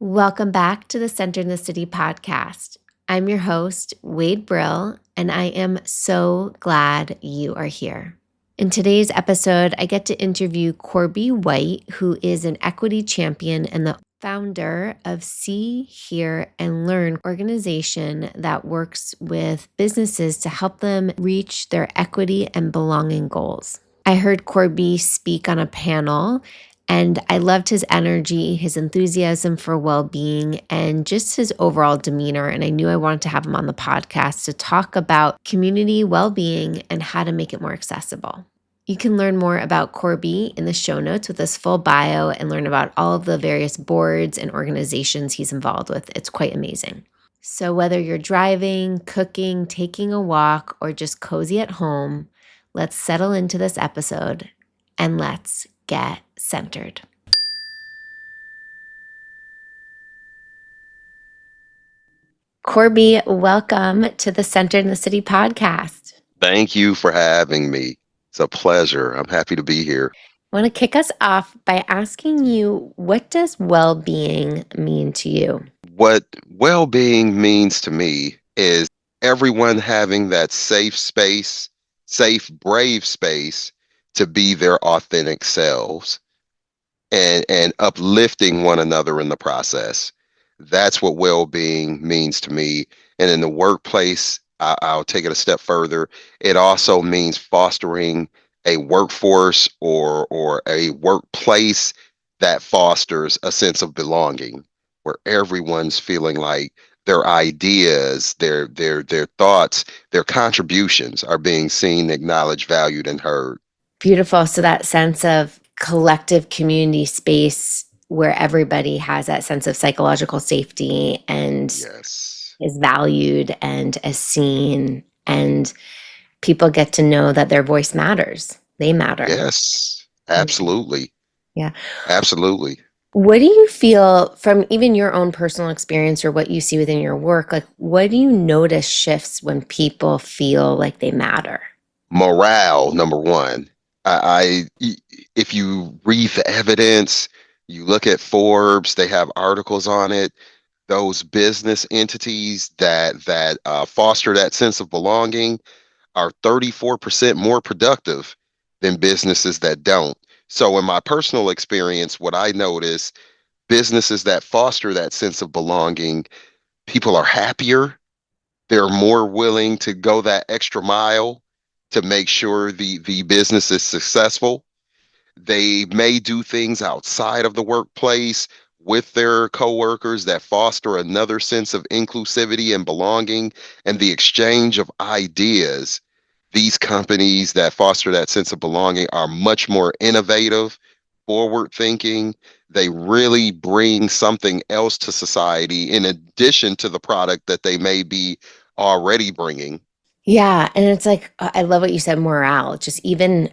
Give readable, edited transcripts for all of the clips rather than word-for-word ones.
Welcome back to the Center in the City podcast. I'm your host, Wade Brill, and I am so glad you are here. In today's episode, I get to interview Korbey White, who is an equity champion and the founder of See, Hear, and Learn organization that works with businesses to help them reach their equity and belonging goals. I heard Korbey speak on a panel, and I loved his energy, his enthusiasm for well-being, and just his overall demeanor. And I knew I wanted to have him on the podcast to talk about community well-being and how to make it more accessible. You can learn more about Korbey in the show notes with his full bio and learn about all of the various boards and organizations he's involved with. It's quite amazing. So whether you're driving, cooking, taking a walk, or just cozy at home, let's settle into this episode and let's get centered. Korbey, welcome to the Center in the City podcast. Thank you for having me. It's a pleasure. I'm happy to be here. I want to kick us off by asking you, what does well-being mean to you? What well-being means to me is everyone having that safe space, safe, brave space to be their authentic selves and uplifting one another in the process. That's what well-being means to me. And in the workplace, I'll take it a step further. It also means fostering a workforce or a workplace that fosters a sense of belonging, where everyone's feeling like their ideas, their thoughts, their contributions are being seen, acknowledged, valued, and heard. Beautiful. So that sense of collective community space where everybody has that sense of psychological safety and Yes. is valued and is seen, and people get to know that their voice matters. They matter. Yes, absolutely. Yeah. Absolutely. What do you feel from even your own personal experience or what you see within your work? Like, what do you notice shifts when people feel like they matter? Morale, number one. If you read the evidence, you look at Forbes, they have articles on it. Those business entities that foster that sense of belonging are 34% more productive than businesses that don't. So in my personal experience, what I notice, businesses that foster that sense of belonging, people are happier. They're more willing to go that extra mile to make sure the business is successful. They may do things outside of the workplace with their coworkers that foster another sense of inclusivity and belonging and the exchange of ideas. These companies that foster that sense of belonging are much more innovative, forward thinking. They really bring something else to society in addition to the product that they may be already bringing. Yeah. And it's like, I love what you said, morale. Just even,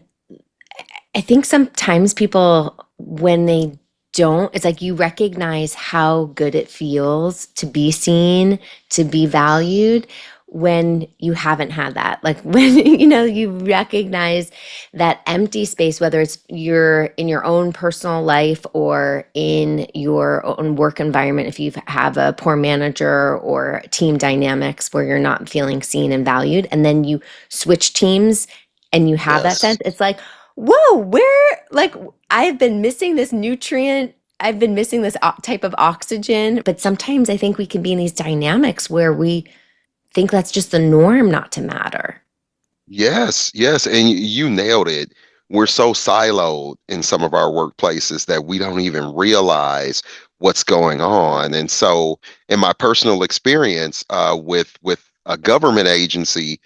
I think sometimes people, when they don't, it's like you recognize how good it feels to be seen, to be valued when you haven't had that. Like when, you recognize that empty space, whether it's you're in your own personal life or in your own work environment, if you have a poor manager or team dynamics where you're not feeling seen and valued, and then you switch teams and you have that Yes. sense, it's like, whoa, where, like, I've been missing this nutrient. I've been missing this type of oxygen. But sometimes I think we can be in these dynamics where we think that's just the norm not to matter. Yes, yes. And you nailed it. We're so siloed in some of our workplaces that we don't even realize what's going on. And so, in my personal experience with a government agency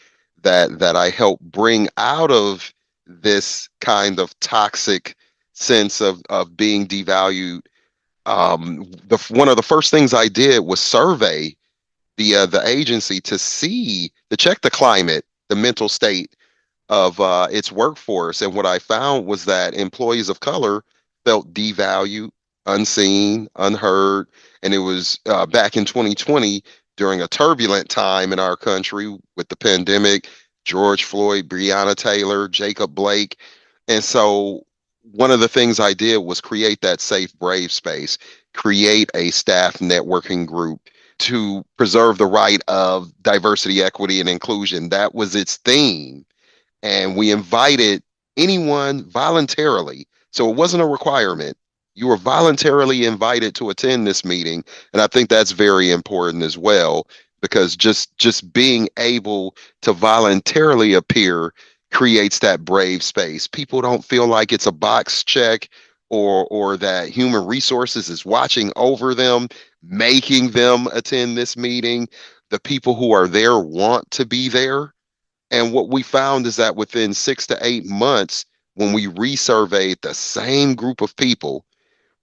that I help bring out of this kind of toxic sense of being devalued, one of the first things I did was survey the agency to check the climate, the mental state of its workforce. And what I found was that employees of color felt devalued, unseen, unheard. And it was back in 2020 during a turbulent time in our country with the pandemic, George Floyd, Breonna Taylor, Jacob Blake. And so one of the things I did was create that safe, brave space. create a staff networking group to preserve the right of diversity, equity, and inclusion. That was its theme. And we invited anyone voluntarily. So it wasn't a requirement. You were voluntarily invited to attend this meeting. And I think that's very important as well, because just being able to voluntarily appear creates that brave space. People don't feel like it's a box check, or that human resources is watching over them, making them attend this meeting. The people who are there want to be there. And what we found is that within 6 to 8 months, when we resurveyed the same group of people,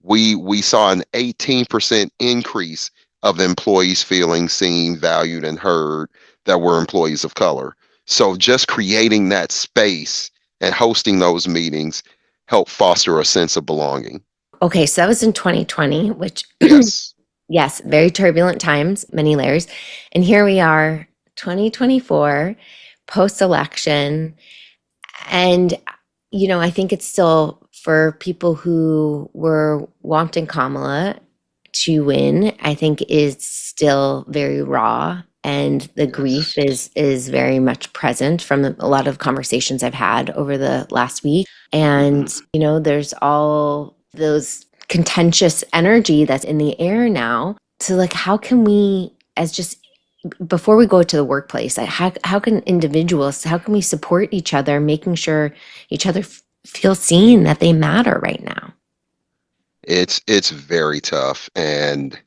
we saw an 18% increase of employees feeling seen, valued, and heard that were employees of color. So just creating that space and hosting those meetings helped foster a sense of belonging. Okay, so that was in 2020, which, Yes. yes, very turbulent times, many layers. And here we are, 2024, post election. And, I think it's still for people who were wanting Kamala to win, I think is still very raw. And the grief Yes. is very much present from a lot of conversations I've had over the last week. And, Mhm. there's all those contentious energy that's in the air now. So like how can we, as just before we go to the workplace, like how can individuals, how can we support each other, making sure each other feel seen, that they matter right now? It's very tough. And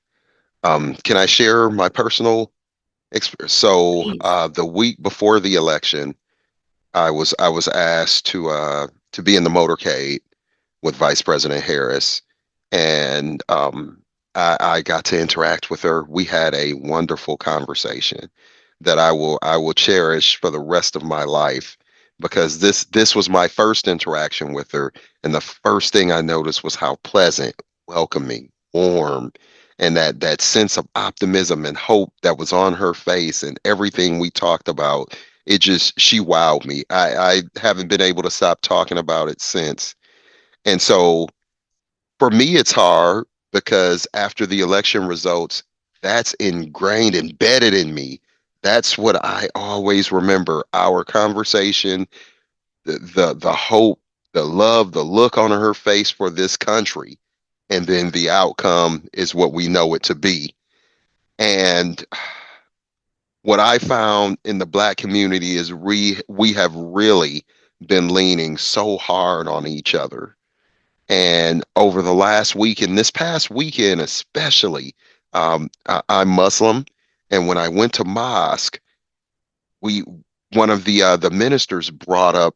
can I share my personal experience? So Please. the week before the election, I was asked to be in the motorcade with Vice President Harris, and I got to interact with her. We had a wonderful conversation that I will cherish for the rest of my life, because this was my first interaction with her, and the first thing I noticed was how pleasant, welcoming, warm, and that sense of optimism and hope that was on her face, and everything we talked about. She wowed me. I haven't been able to stop talking about it since. And so for me, it's hard because after the election results, that's ingrained, embedded in me. That's what I always remember. Our conversation, the hope, the love, the look on her face for this country. And then the outcome is what we know it to be. And what I found in the Black community is we have really been leaning so hard on each other. And over the last week, and this past weekend especially, I'm Muslim, and when I went to mosque, we one of the ministers brought up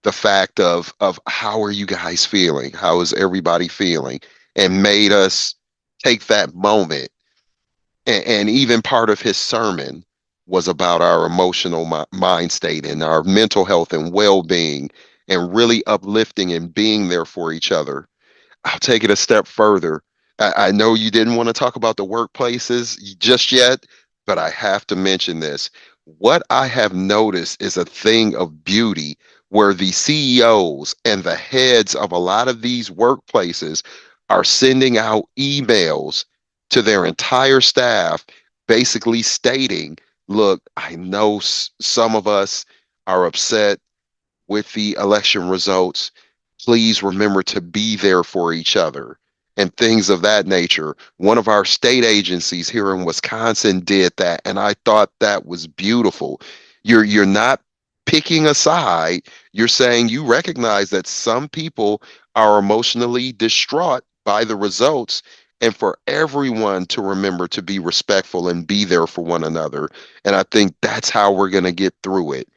the fact of how are you guys feeling? How is everybody feeling? And made us take that moment. And even part of his sermon was about our emotional mind state and our mental health and well-being, and really uplifting and being there for each other. I'll take it a step further. I know you didn't want to talk about the workplaces just yet, but I have to mention this. What I have noticed is a thing of beauty where the CEOs and the heads of a lot of these workplaces are sending out emails to their entire staff, basically stating, look, I know some of us are upset with the election results. Please remember to be there for each other and things of that nature. One of our state agencies here in Wisconsin did that, and I thought that was beautiful. You're not picking a side. You're saying you recognize that some people are emotionally distraught by the results, and for everyone to remember to be respectful and be there for one another. And I think that's how we're going to get through it.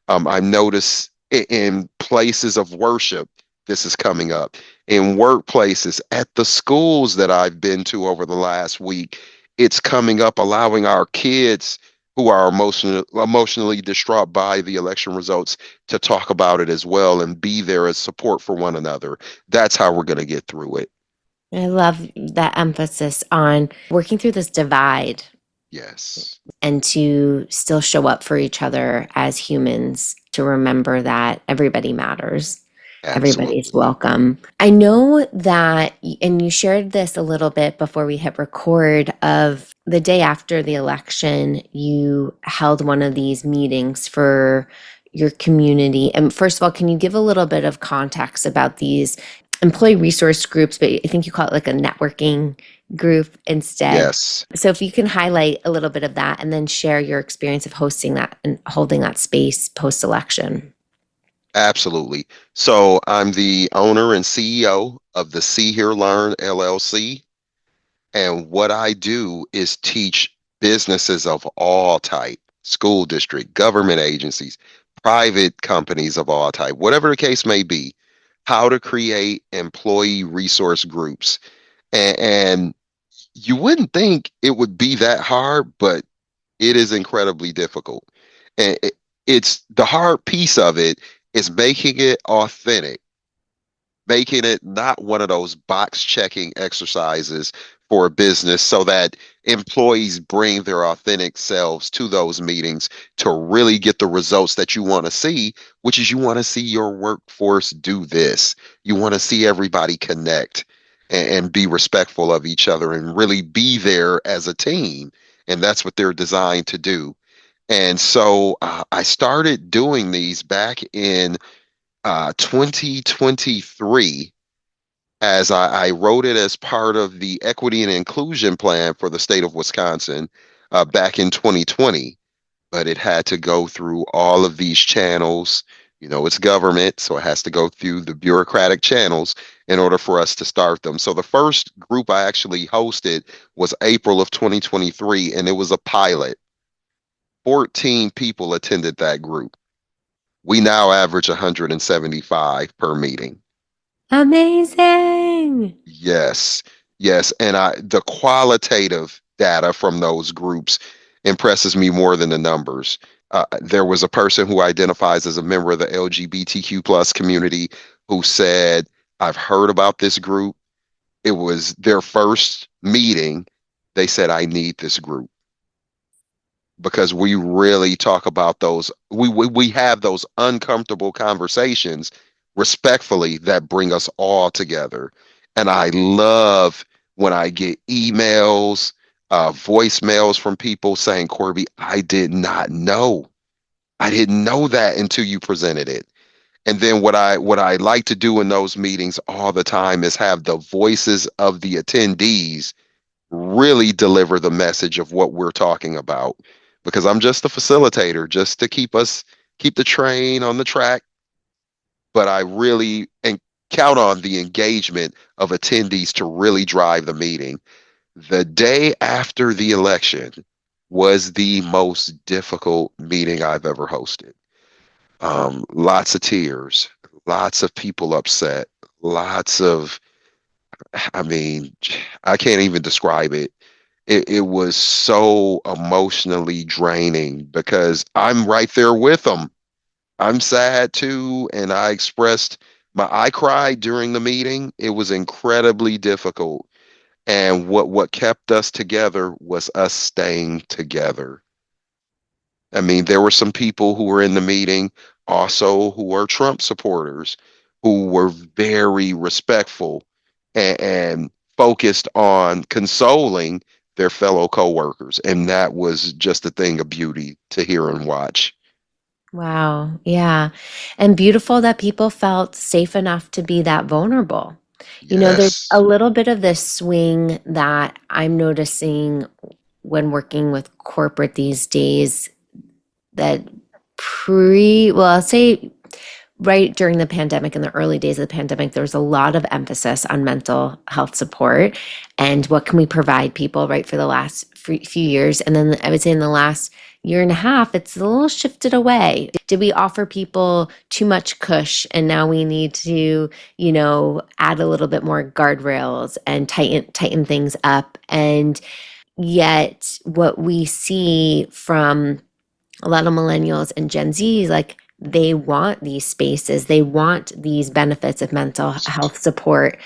I notice in places of worship, this is coming up, in workplaces, at the schools that I've been to over the last week, it's coming up, allowing our kids who are emotionally distraught by the election results to talk about it as well and be there as support for one another. That's how we're going to get through it. I love that emphasis on working through this divide Yes. and to still show up for each other as humans, to remember that everybody matters. Everybody's Absolutely. welcome. I know that, and you shared this a little bit before we hit record, of the day after the election, you held one of these meetings for your community. And first of all, can you give a little bit of context about these employee resource groups, but I think you call it like a networking group instead. Yes, So if you can highlight a little bit of that and then share your experience of hosting that and holding that space post-election. absolutely. So I'm the owner and CEO of the See Here Learn LLC. And what I do is teach businesses of all type, school district, government agencies, private companies of all type, whatever the case may be, how to create employee resource groups. And you wouldn't think it would be that hard, but it is incredibly difficult. And it's the hard piece of it is making it authentic, making it not one of those box checking exercises for a business so that employees bring their authentic selves to those meetings to really get the results that you want to see, which is you want to see your workforce do this. You want to see everybody connect and be respectful of each other and really be there as a team. And that's what they're designed to do. And so I started doing these back in 2023 as I wrote it as part of the equity and inclusion plan for the state of Wisconsin back in 2020. But it had to go through all of these channels. You know, it's government, so it has to go through the bureaucratic channels in order for us to start them. So the first group I actually hosted was April of 2023, and it was a pilot. 14 people attended that group. We now average 175 per meeting. Amazing. Yes, yes, and the qualitative data from those groups impresses me more than the numbers. There was a person who identifies as a member of the LGBTQ plus community who said, "I've heard about this group. It was their first meeting. They said I need this group." Because we really talk about those we have those uncomfortable conversations respectfully that bring us all together. And I love when I get emails, voicemails from people saying, Korbey, I didn't know that until you presented it. And then what I like to do in those meetings all the time is have the voices of the attendees really deliver the message of what we're talking about, because I'm just a facilitator, just to keep the train on the track. But I really and count on the engagement of attendees to really drive the meeting. The day after the election was the most difficult meeting I've ever hosted. Lots of tears, lots of people upset, lots of, I mean, I can't even describe it. It was so emotionally draining because I'm right there with them. I'm sad too, and I cried during the meeting. It was incredibly difficult. And what kept us together was us staying together. I mean, there were some people who were in the meeting also who were Trump supporters who were very respectful and focused on consoling their fellow coworkers. And that was just a thing of beauty to hear and watch. Wow. Yeah. And beautiful that people felt safe enough to be that vulnerable. There's a Yes. little bit of this swing that I'm noticing when working with corporate these days that well, I'll say right during the pandemic, in the early days of the pandemic, there was a lot of emphasis on mental health support and what can we provide people, right, for the last few years. And then I would say in the last year and a half, it's a little shifted away. Did we offer people too much cush and now we need to, add a little bit more guardrails and tighten things up? And yet what we see from a lot of millennials and Gen Z, like they want these spaces, they want these benefits of mental health support,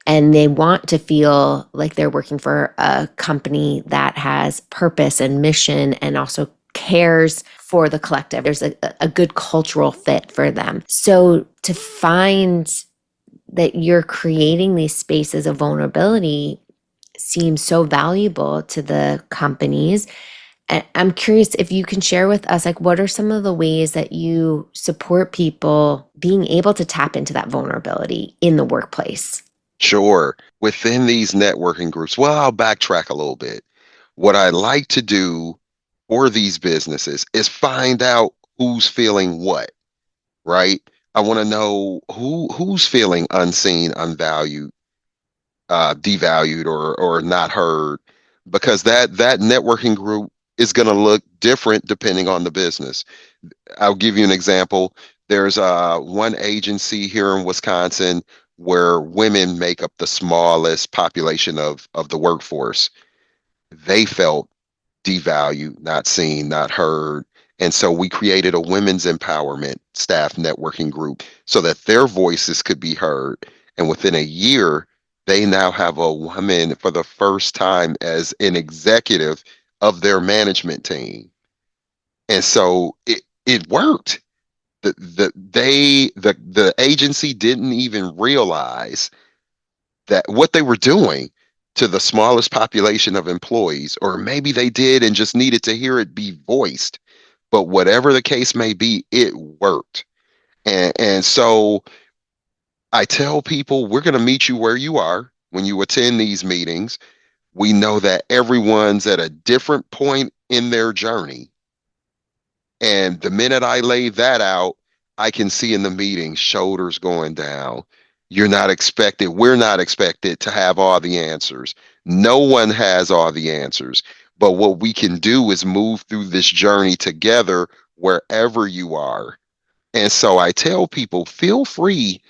and they want to feel like they're working for a company that has purpose and mission and also cares for the collective. There's a good cultural fit for them. So to find that you're creating these spaces of vulnerability seems so valuable to the companies. And I'm curious if you can share with us, like, what are some of the ways that you support people being able to tap into that vulnerability in the workplace? Sure. Within these networking groups, well, I'll backtrack a little bit. What I like to do for these businesses is find out who's feeling what, right? I want to know who's feeling unseen, unvalued, devalued, or not heard, because that networking group is going to look different depending on the business. I'll give you an example. There's one agency here in Wisconsin where women make up the smallest population of the workforce. They felt devalued, not seen, not heard. And so we created a women's empowerment staff networking group so that their voices could be heard. And within a year, they now have a woman for the first time as an executive of their management team. And so it worked. The agency didn't even realize that what they were doing to the smallest population of employees, or maybe they did and just needed to hear it be voiced. But whatever the case may be, it worked. And so I tell people we're going to meet you where you are when you attend these meetings. We know that everyone's at a different point in their journey. And the minute I lay that out, I can see in the meeting shoulders going down. We're not expected to have all the answers. No one has all the answers. But what we can do is move through this journey together wherever you are. And so I tell people, feel free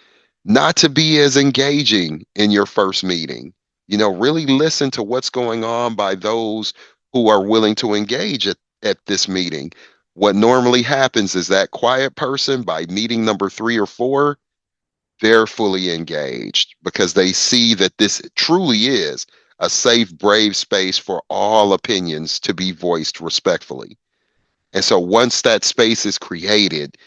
not to be as engaging in your first meeting. Really listen to what's going on by those who are willing to engage at this meeting. What normally happens is that quiet person by meeting number 3 or 4, they're fully engaged because they see that this truly is a safe, brave space for all opinions to be voiced respectfully. And so once that space is created,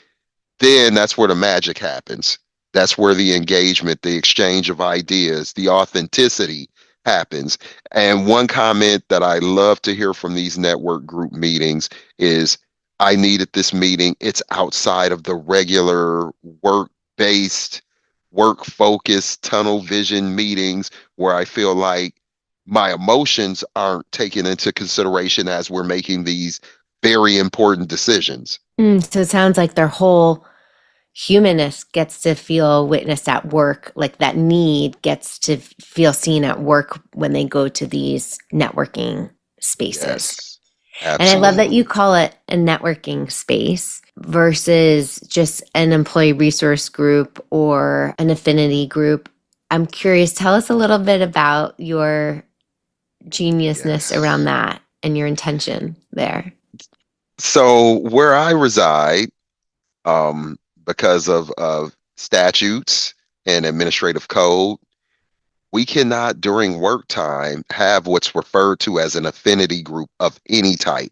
then that's where the magic happens. That's where the engagement, the exchange of ideas, the authenticity happens. And one comment that I love to hear from these network group meetings is, I needed this meeting. It's outside of the regular work based, work focused, tunnel vision meetings where I feel like my emotions aren't taken into consideration as we're making these very important decisions. So it sounds like their whole humanist gets to feel witnessed at work, like that need gets to feel seen at work when they go to these networking spaces. Yes, And I love that you absolutely. call it a networking space versus just an employee resource group or an affinity group. I'm curious, tell us a little bit about your geniusness around Yes. that and your intention there. So where I reside, because of statutes and administrative code, we cannot during work time have what's referred to as an affinity group of any type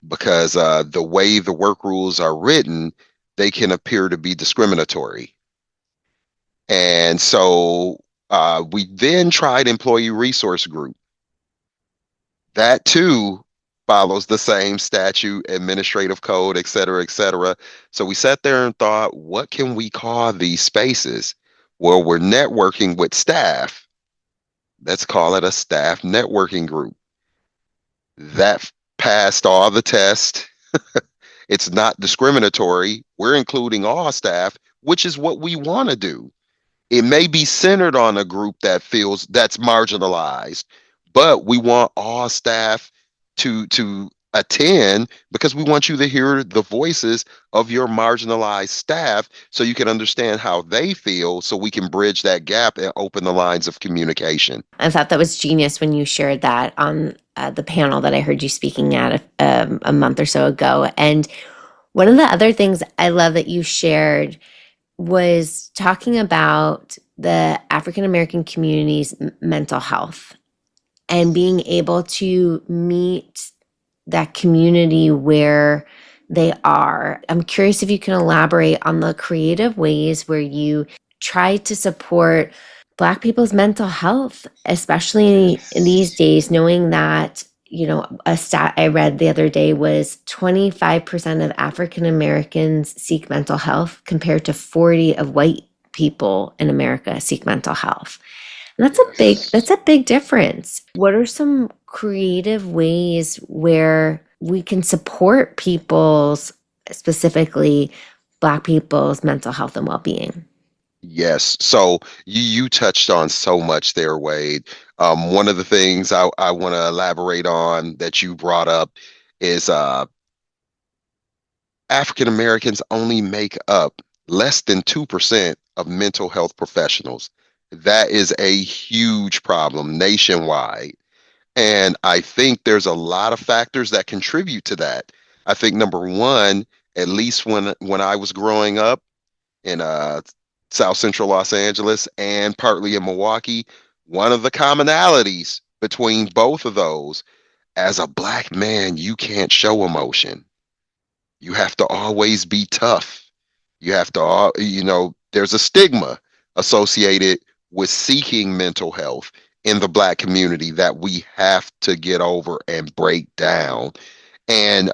because the way the work rules are written, they can appear to be discriminatory. And so we then tried employee resource group. That too follows the same statute, administrative code, et cetera, et cetera. So we sat there and thought, what can we call these spaces? Well, we're networking with staff. Let's call it a staff networking group. That passed all the tests. It's not discriminatory. We're including all staff, which is what we want to do. It may be centered on a group that's marginalized, but we want all staff to attend because we want you to hear the voices of your marginalized staff so you can understand how they feel so we can bridge that gap and open the lines of communication. I thought that was genius when you shared that on the panel that I heard you speaking at a month or so ago. And one of the other things I love that you shared was talking about the African American community's mental health and being able to meet that community where they are. I'm curious if you can elaborate on the creative ways where you try to support Black people's mental health, especially in these Yes. days, knowing that, a stat I read the other day was 25% of African Americans seek mental health compared to 40 of white people in America seek mental health. And that's Yes. a big difference. What are some creative ways where we can support people's, specifically Black people's mental health and well-being? Yes. So you touched on so much there, Wade. One of the things I want to elaborate on that you brought up is African Americans only make up less than 2% of mental health professionals. That is a huge problem nationwide. And I think there's a lot of factors that contribute to that. I think number one, at least when I was growing up in South Central Los Angeles and partly in Milwaukee, one of the commonalities between both of those, as a black man, you can't show emotion. You have to always be tough. You have to, there's a stigma associated with seeking mental health in the black community that we have to get over and break down. And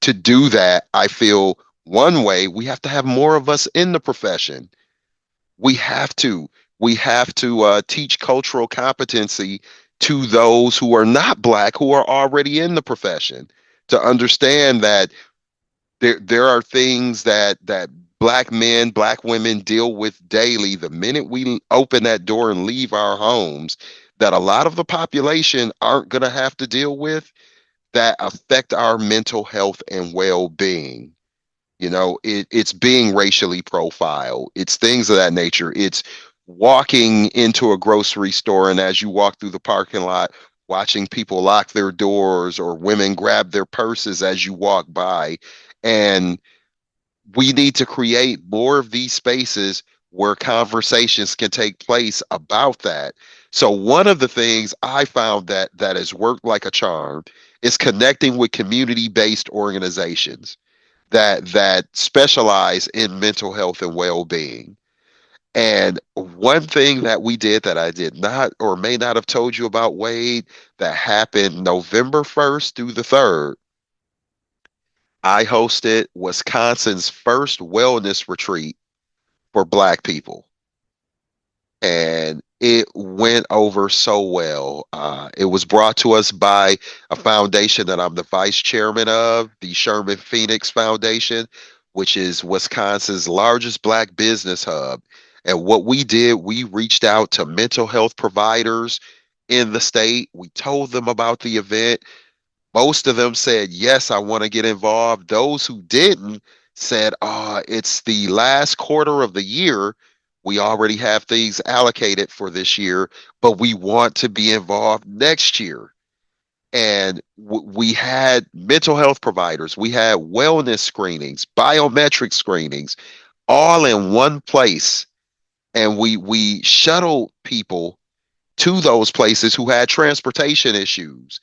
to do that, I feel one way we have to have more of us in the profession. We have to. We have to teach cultural competency to those who are not black, who are already in the profession, to understand that there are things that black men, black women deal with daily the minute we open that door and leave our homes, that a lot of the population aren't going to have to deal with, that affect our mental health and well-being. It's being racially profiled. It's things of that nature. It's walking into a grocery store, and as you walk through the parking lot, watching people lock their doors or women grab their purses as you walk by. And we need to create more of these spaces where conversations can take place about that. So one of the things I found that has worked like a charm is connecting with community-based organizations that specialize in mental health and well-being. And one thing that we did that I did not or may not have told you about, Wade, that happened November 1st through the 3rd, I hosted Wisconsin's first wellness retreat for Black people. And it went over so well. It was brought to us by a foundation that I'm the vice chairman of, the Sherman Phoenix Foundation, which is Wisconsin's largest Black business hub. And what we did, we reached out to mental health providers in the state. We told them about the event. Most of them said, yes, I want to get involved. Those who didn't said, it's the last quarter of the year. We already have things allocated for this year, but we want to be involved next year. And we had mental health providers, we had wellness screenings, biometric screenings, all in one place. And we shuttled people to those places who had transportation issues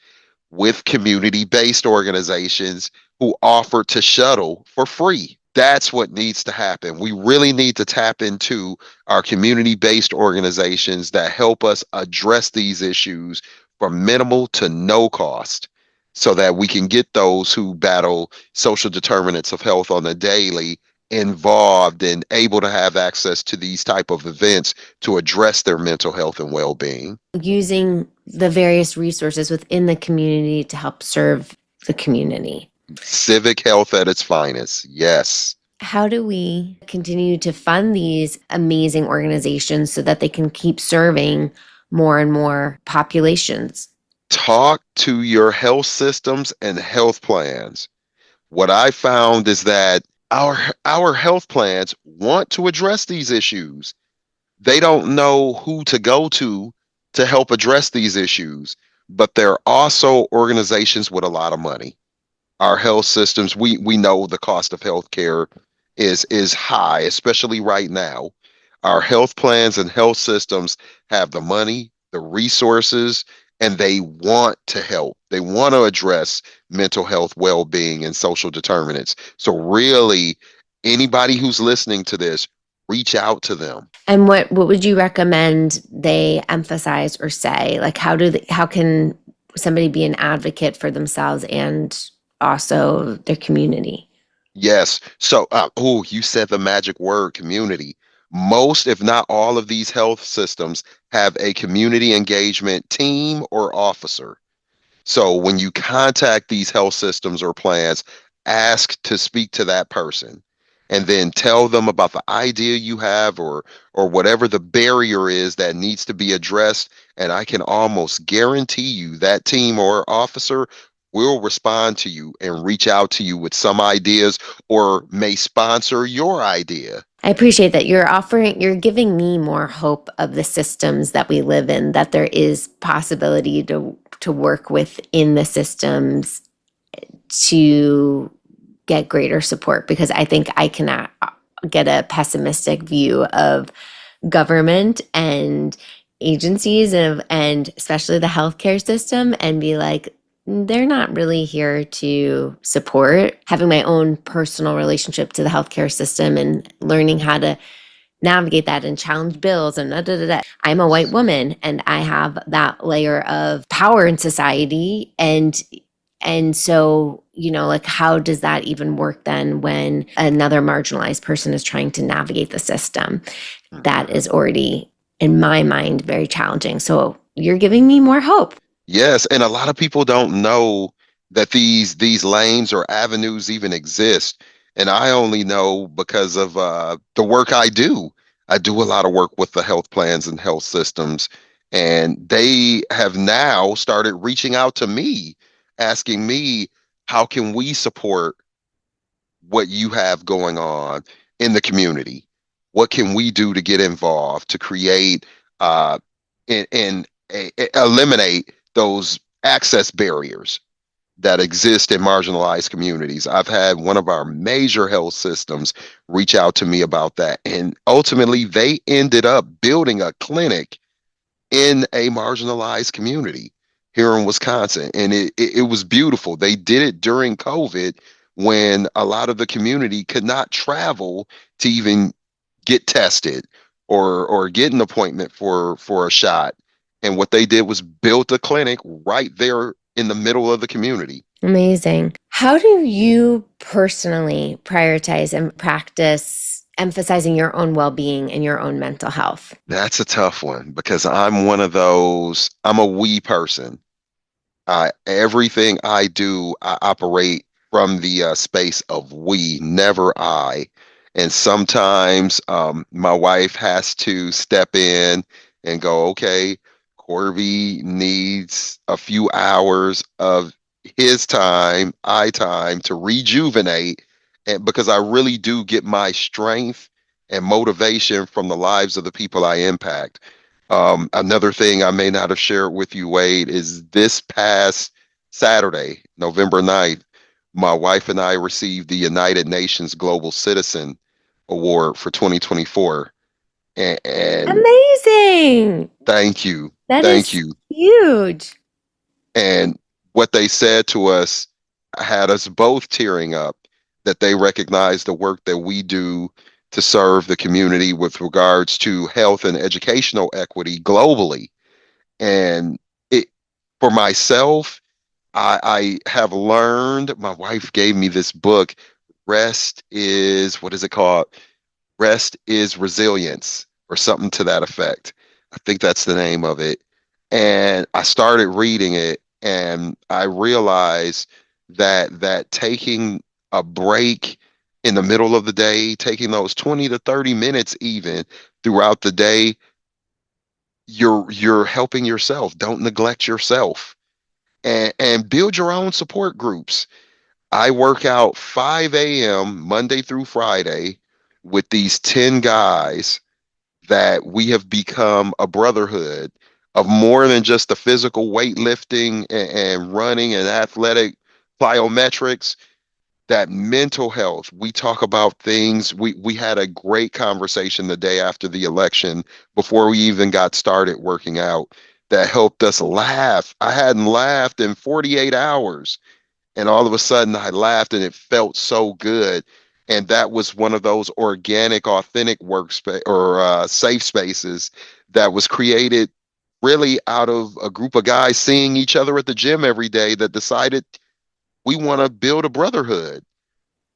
with community-based organizations who offer to shuttle for free. That's what needs to happen. We really need to tap into our community-based organizations that help us address these issues from minimal to no cost so that we can get those who battle social determinants of health on the daily involved and able to have access to these type of events to address their mental health and well-being. Using the various resources within the community to help serve the community. Civic health at its finest. Yes. How do we continue to fund these amazing organizations so that they can keep serving more and more populations? Talk to your health systems and health plans. What I found is that our health plans want to address these issues. They don't know who to go to help address these issues, but they're also organizations with a lot of money. Our health systems, we know the cost of healthcare is high, especially right now. Our health plans and health systems have the money, the resources, and they want to help. They want to address mental health, well-being, and social determinants. So really, anybody who's listening to this, reach out to them. And what would you recommend they emphasize or say? Like how can somebody be an advocate for themselves and also their community? Yes. So, oh, you said the magic word, community. Most, if not all, of these health systems have a community engagement team or officer. So when you contact these health systems or plans, ask to speak to that person and then tell them about the idea you have or whatever the barrier is that needs to be addressed. And I can almost guarantee you that team or officer will respond to you and reach out to you with some ideas or may sponsor your idea. I appreciate that you're giving me more hope of the systems that we live in, that there is possibility to work within the systems to get greater support, because I think I cannot get a pessimistic view of government and agencies and especially the healthcare system and be like, they're not really here to support. Having my own personal relationship to the healthcare system and learning how to navigate that and challenge bills and da, da, da, da. I'm a white woman and I have that layer of power in society, and so, like, how does that even work then when another marginalized person is trying to navigate the system? That Mhm. is already, in my mind, very challenging. So you're giving me more hope. Yes, and a lot of people don't know that these lanes or avenues even exist. And I only know because of the work I do. I do a lot of work with the health plans and health systems, and they have now started reaching out to me, asking me, how can we support what you have going on in the community? What can we do to get involved to create uh, and eliminate those access barriers that exist in marginalized communities? I've had one of our major health systems reach out to me about that. And ultimately, they ended up building a clinic in a marginalized community here in Wisconsin. And it was beautiful. They did it during COVID when a lot of the community could not travel to even get tested or get an appointment for a shot. And what they did was built a clinic right there in the middle of the community. Amazing. How do you personally prioritize and practice emphasizing your own well being and your own mental health? That's a tough one because I'm one of those, I'm a we person. Everything I do, I operate from the space of we, never I. And sometimes my wife has to step in and go, okay, Corby needs a few hours of his time, I time to rejuvenate. And because I really do get my strength and motivation from the lives of the people I impact. Another thing I may not have shared with you, Wade, is this past Saturday, November 9th, my wife and I received the United Nations Global Citizen Award for 2024. And Amazing. thank you. That Thank is you. huge. And what they said to us had us both tearing up, that they recognize the work that we do to serve the community with regards to health and educational equity globally. And it, for myself, I have learned, my wife gave me this book, Rest is, what is it called? Rest is Resilience, or something to that effect. I think that's the name of it. And I started reading it and I realized that taking a break in the middle of the day, taking those 20 to 30 minutes even throughout the day, you're helping yourself. Don't neglect yourself and build your own support groups. I work out 5 a.m. Monday through Friday with these 10 guys that we have become a brotherhood of more than just the physical weightlifting and running and athletic plyometrics. That mental health, we talk about things. We had a great conversation the day after the election before we even got started working out, that helped us laugh. I hadn't laughed in 48 hours. And all of a sudden I laughed and it felt so good. And that was one of those organic, authentic workspace or safe spaces that was created really out of a group of guys seeing each other at the gym every day that decided we want to build a brotherhood.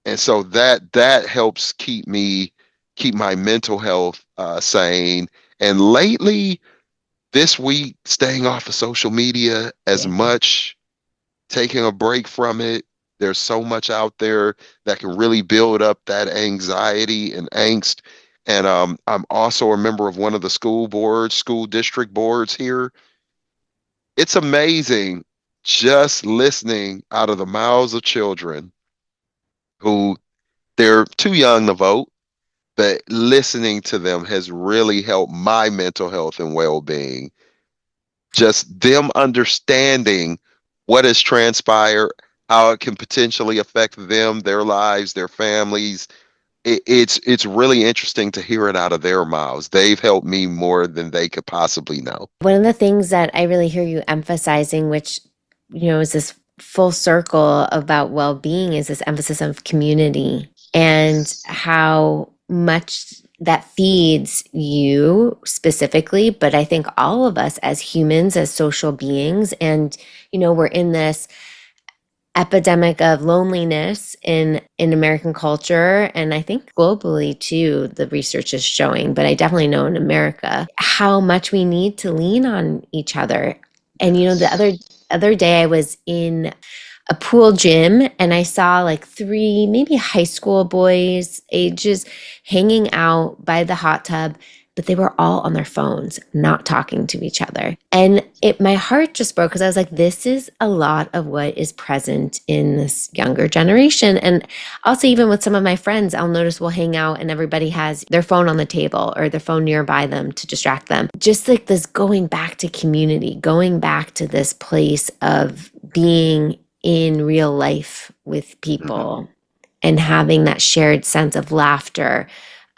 And so that helps keep my mental health sane. And lately, this week, staying off of social media as Yeah. much, taking a break from it. There's so much out there that can really build up that anxiety and angst. And I'm also a member of one of the school district boards here. It's amazing just listening out of the mouths of children who they're too young to vote, but listening to them has really helped my mental health and well-being. Just them understanding what has transpired, how it can potentially affect them, their lives, their families. It's really interesting to hear it out of their mouths. They've helped me more than they could possibly know. One of the things that I really hear you emphasizing, which, is this full circle about well being, is this emphasis of community and Yes. how much that feeds you specifically, but I think all of us as humans, as social beings. And, we're in this epidemic of loneliness in American culture, and I think globally too, the research is showing, but I definitely know in America how much we need to lean on each other. And the Yes. other day I was in a pool gym and I saw like three maybe high school boys ages hanging out by the hot tub, but they were all on their phones, not talking to each other. And my heart just broke because I was like, this is a lot of what is present in this younger generation. And also, even with some of my friends, I'll notice we'll hang out and everybody has their phone on the table or their phone nearby them to distract them. Just like this going back to community, going back to this place of being in real life with Mhm. people and having that shared sense of laughter,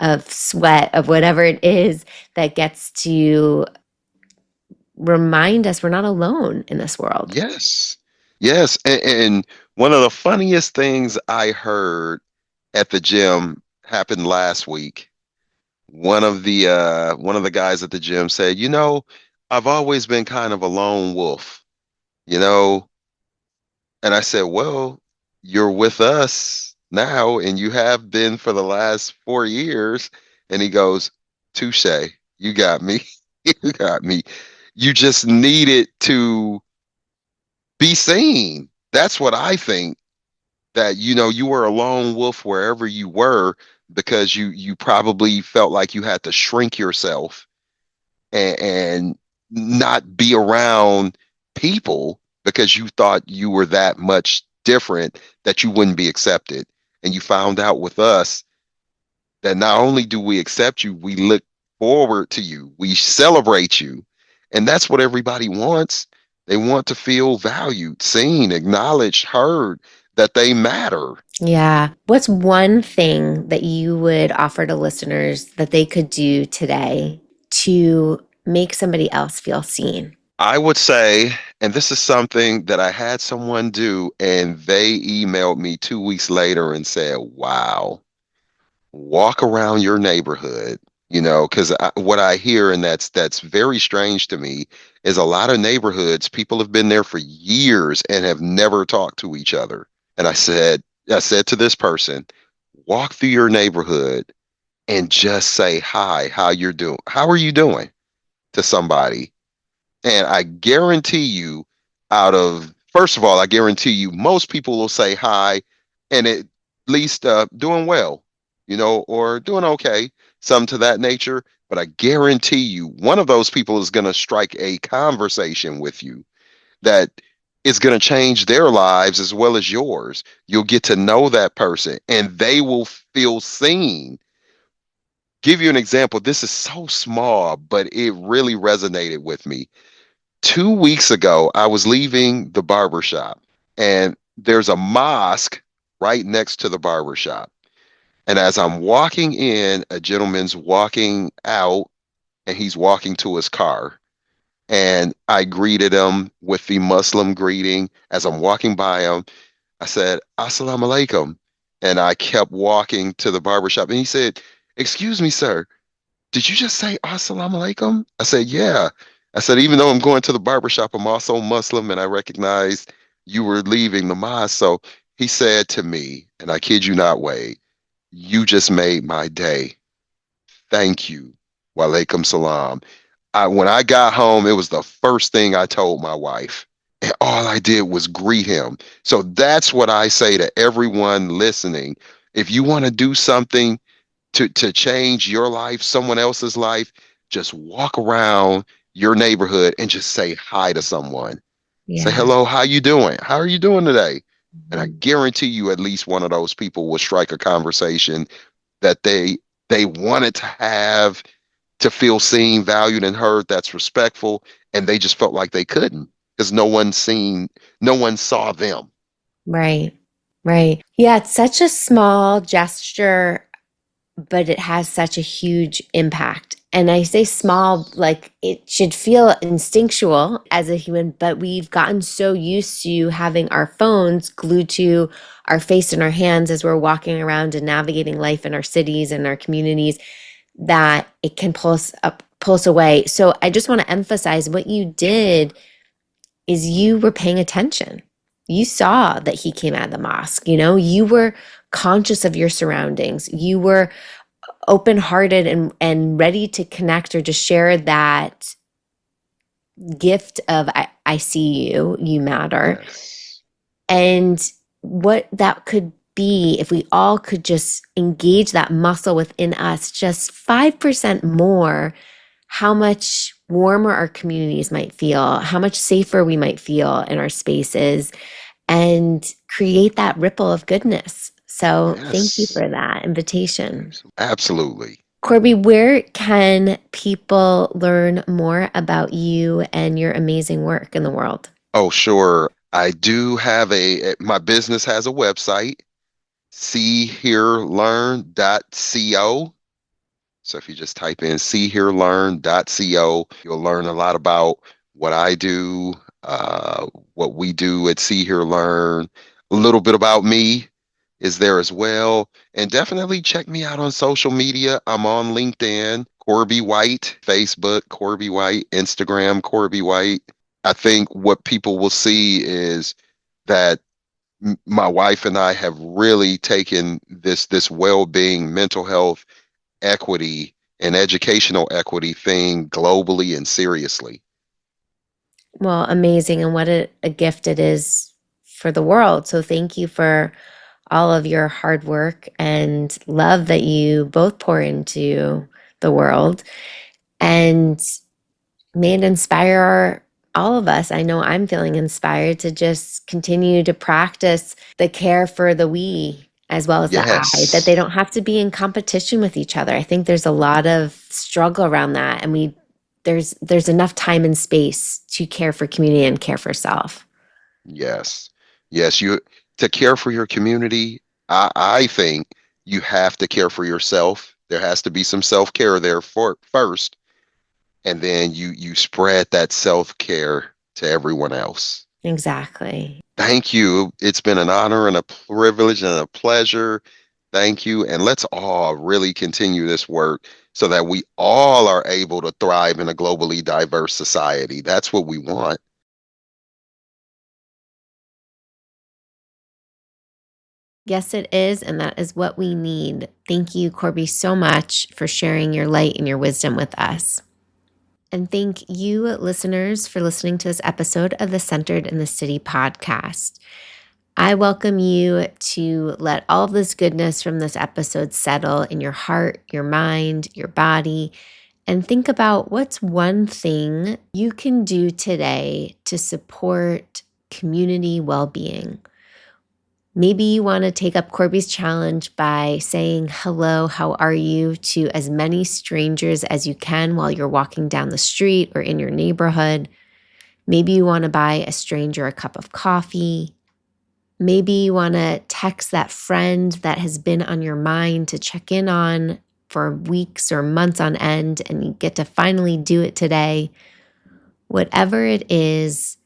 of sweat, of whatever it is that gets to remind us we're not alone in this world. Yes. Yes. And one of the funniest things I heard at the gym happened last week. One of the guys at the gym said, I've always been kind of a lone wolf, you know, and I said, well, you're with us now and you have been for the last 4 years. And he goes, touche, you got me. You got me. You just needed to be seen. That's what I think, that you were a lone wolf wherever you were because you probably felt like you had to shrink yourself and not be around people because you thought you were that much different that you wouldn't be accepted. And you found out with us that not only do we accept you, we look forward to you, we celebrate you. And that's what everybody wants. They want to feel valued, seen, acknowledged, heard, that they matter. Yeah. What's one thing that you would offer to listeners that they could do today to make somebody else feel seen? I would say, and this is something that I had someone do, and they emailed me 2 weeks later and said, wow, walk around your neighborhood, because what I hear, and that's very strange to me, is a lot of neighborhoods, people have been there for years and have never talked to each other. And I said to this person, walk through your neighborhood and just say hi, how are you doing to somebody. And I guarantee you, first of all, I guarantee you, most people will say hi and at least doing well, or doing okay, some to that nature. But I guarantee you, one of those people is going to strike a conversation with you that is going to change their lives as well as yours. You'll get to know that person and they will feel seen. Give you an example. This is so small, but it really resonated with me. 2 weeks ago, I was leaving the barber shop, and there's a mosque right next to the barber shop. And as I'm walking in, a gentleman's walking out and he's walking to his car. And I greeted him with the Muslim greeting. As I'm walking by him, I said, Assalamu alaikum. And I kept walking to the barbershop. And he said, Excuse me, sir, did you just say Assalamu alaikum? I said, Yeah. I said, Even though I'm going to the barbershop, I'm also Muslim and I recognized you were leaving the mosque. So he said to me, and I kid you not, Wade, you just made my day. Thank you. Wa alaikum salam. When I got home, it was the first thing I told my wife. And all I did was greet him. So that's what I say to everyone listening. If you want to do something to change your life, someone else's life, just walk around your neighborhood and just say hi to someone. Say, Yeah. hello, how you doing? How are you doing today? And I Mhm. guarantee you at least one of those people will strike a conversation that they wanted to have, to feel seen, valued, and heard, that's respectful, and they just felt like they couldn't because no one saw them. Right. Right. Yeah, it's such a small gesture, but it has such a huge impact. And I say small, like it should feel instinctual as a human, but we've gotten so used to having our phones glued to our face and our hands as we're walking around and navigating life in our cities and our communities that it can pull us away. So I just want to emphasize what you did is you were paying attention. You saw that he came out of the mosque, you were conscious of your surroundings. You were open-hearted and ready to connect or to share that gift of I see you, you matter. Yes. And what that could be if we all could just engage that muscle within us just 5% more, how much warmer our communities might feel, how much safer we might feel in our spaces, and create that ripple of goodness. So thank you Yes. for that invitation. Absolutely. Korbey, where can people learn more about you and your amazing work in the world? Oh, sure. I do have my business has a website, seehearlearn.co. So if you just type in seehearlearn.co, you'll learn a lot about what I do, what we do at See Hear Learn. A little bit about me is there as well. And definitely check me out on social media. I'm on LinkedIn, Korbey White, Facebook, Korbey White, Instagram, Korbey White. I think what people will see is that my wife and I have really taken this well-being, mental health equity and educational equity thing globally and seriously. Well, amazing. And what a gift it is for the world. So thank you for all of your hard work and love that you both pour into the world. And may it inspire all of us. I know I'm feeling inspired to just continue to practice the care for the we as well as the I, that they Yes. don't have to be in competition with each other. I think there's a lot of struggle around that. And there's enough time and space to care for community and care for self. Yes. Yes. You to care for your community, I think you have to care for yourself. There has to be some self-care there for first, and then you spread that self-care to everyone else. Exactly. Thank you. It's been an honor and a privilege and a pleasure. Thank you. And let's all really continue this work so that we all are able to thrive in a globally diverse society. That's what we want. Yes, it is. And that is what we need. Thank you, Korbey, so much for sharing your light and your wisdom with us. And thank you, listeners, for listening to this episode of the Centered in the City podcast. I welcome you to let all of this goodness from this episode settle in your heart, your mind, your body, and think about what's one thing you can do today to support community well being. Maybe you want to take up Korbey's challenge by saying hello, how are you to as many strangers as you can while you're walking down the street or in your neighborhood. Maybe you want to buy a stranger a cup of coffee. Maybe you want to text that friend that has been on your mind to check in on for weeks or months on end, and you get to finally do it today. Whatever it is,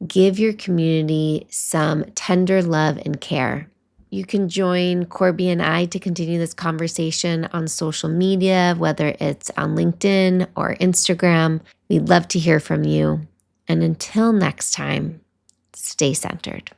give your community some tender love and care. You can join Korbey and I to continue this conversation on social media, whether it's on LinkedIn or Instagram. We'd love to hear from you. And until next time, stay centered.